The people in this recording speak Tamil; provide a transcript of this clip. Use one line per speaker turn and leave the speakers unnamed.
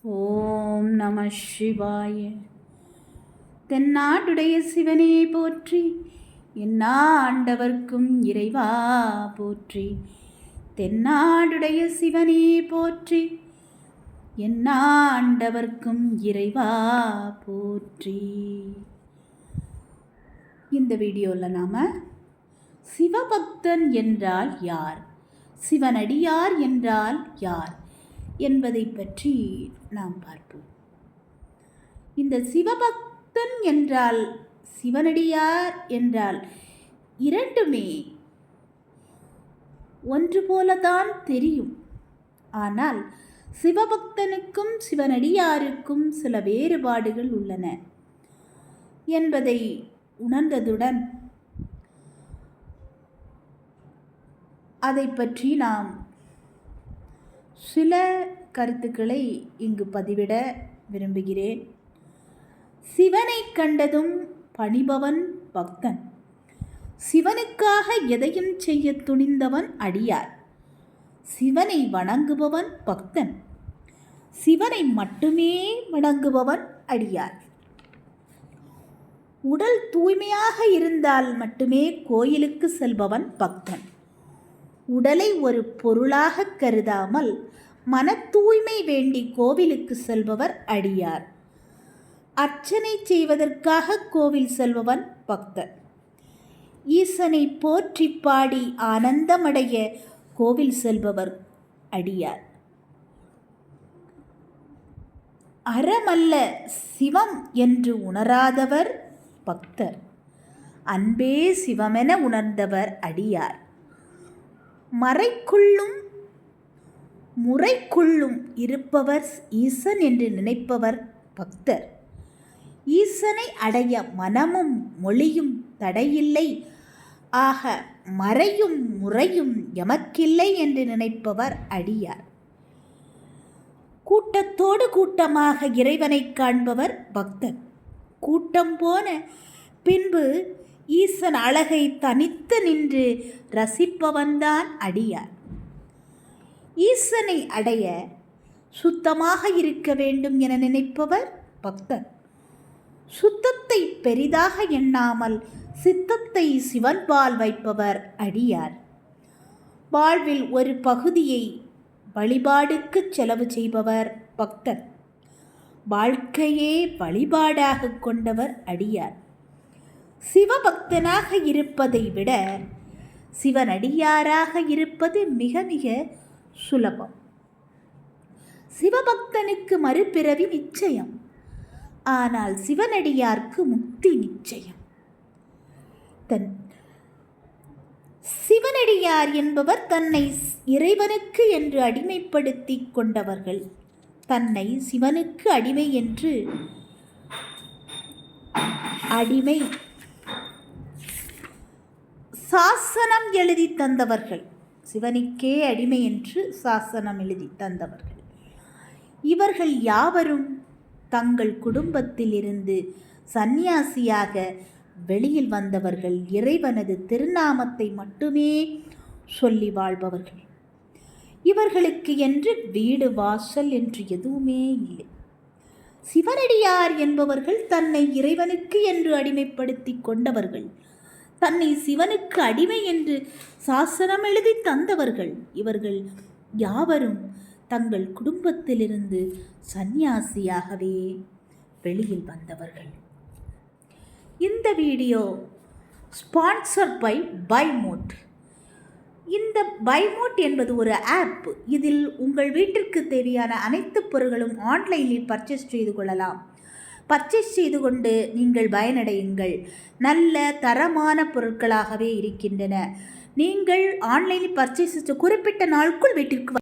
ஓம் நம சிவாய. தென்னாடுடைய சிவனே போற்றி, எந்நாட்டவர்க்கும் இறைவா போற்றி. தென்னாடுடைய சிவனே போற்றி, எந்நாட்டவர்க்கும் இறைவா போற்றி. இந்த வீடியோவில் நாம் சிவபக்தன் என்றால் யார், சிவனடியார் என்றால் யார் என்பதை பற்றி நாம் பார்ப்போம். இந்த சிவபக்தன் என்றால், சிவனடியார் என்றால் இரண்டுமே ஒன்று போலதான் தெரியும். ஆனால் சிவபக்தனுக்கும் சிவனடியாருக்கும் சில வேறுபாடுகள் உள்ளன என்பதை உணர்ந்ததுடன் அதை பற்றி நாம் சில கருத்துக்களை இங்கு பதிவிட விரும்புகிறேன். சிவனை கண்டதும் பணிபவன் பக்தன். சிவனுக்காக எதையும் செய்ய துணிந்தவன் அடியார். சிவனை வணங்குபவன் பக்தன். சிவனை மட்டுமே வணங்குபவன் அடியார். உடல் தூய்மையாக இருந்தால் மட்டுமே கோயிலுக்கு செல்பவன் பக்தன். உடலை ஒரு பொருளாக கருதாமல் மன தூய்மை வேண்டி கோவிலுக்கு செல்பவர் அடியார். அர்ச்சனை செய்வதற்காக கோவில் செல்பவன் பக்தன். ஈசனை போற்றி பாடி ஆனந்தமடைய கோவில் செல்பவர் அடியார். அறமல்ல சிவம் என்று உணராதவர் பக்தர். அன்பே சிவமென உணர்ந்தவர் அடியார். மறைக்குள்ளும் முறைக்குள்ளும் இருப்பவர் ஈசன் என்று நினைப்பவர் பக்தர். ஈசனை அடைய மனமும் மொழியும் தடையில்லை, ஆக மறையும் முறையும் எமக்கில்லை என்று நினைப்பவர் அடியார். கூட்டத்தோடு கூட்டமாக இறைவனை காண்பவர் பக்தன். கூட்டம் போன பின்பு ஈசன் அழகை தனித்து நின்று ரசிப்பவன்தான் அடியார். ஈசனை அடைய சுத்தமாக இருக்க வேண்டும் என நினைப்பவர் பக்தன். சுத்தத்தை பெரிதாக எண்ணாமல் சித்தத்தை சிவன்பால் வைப்பவர் அடியார். வாழ்வில் ஒரு பகுதியை வழிபாடுக்கு செலவு செய்பவர் பக்தன். வாழ்க்கையே வழிபாடாக கொண்டவர் அடியார். சிவபக்தனாக இருப்பதை விட சிவனடியாராக இருப்பது மிக மிக சுலபம். சிவபக்தனுக்கு மறுபிறவி நிச்சயம், ஆனால் சிவனடியார்க்கு முக்தி நிச்சயம். சிவனடியார் என்பவர் தன்னை இறைவனுக்கு என்று அடிமைப்படுத்தி கொண்டவர்கள். தன்னை சிவனுக்கு அடிமை என்று சாசனம் எழுதி தந்தவர்கள். சிவனுக்கே அடிமை என்று சாசனம் எழுதி தந்தவர்கள். இவர்கள் யாவரும் தங்கள் குடும்பத்தில் இருந்து சந்நியாசியாக வெளியில் வந்தவர்கள். இறைவனது திருநாமத்தை மட்டுமே சொல்லி வாழ்பவர்கள். இவர்களுக்கு என்று வீடு வாசல் என்று எதுவுமே இல்லை. சிவனடியார் என்பவர்கள் தன்னை இறைவனுக்கு என்று அடிமைப்படுத்தி கொண்டவர்கள். தன்னை சிவனுக்கு அடிமை என்று சாசனம் எழுதி தந்தவர்கள். இவர்கள் யாவரும் தங்கள் குடும்பத்திலிருந்து சந்நியாசியாகவே வெளியில் வந்தவர்கள். இந்த வீடியோ ஸ்பான்சர் பை பைமோட். இந்த பைமோட் என்பது ஒரு ஆப். இதில் உங்கள் வீட்டிற்கு தேவையான அனைத்து பொருட்களும் ஆன்லைனில் பர்ச்சேஸ் செய்து கொள்ளலாம். பர்ச்சேஸ் செய்து கொண்டு நீங்கள் பயனடையுங்கள். நல்ல தரமான பொருட்களாகவே இருக்கின்றன. நீங்கள் ஆன்லைனில் பர்ச்சேஸ் குறிப்பிட்ட நாளுக்குள் வீட்டிற்கு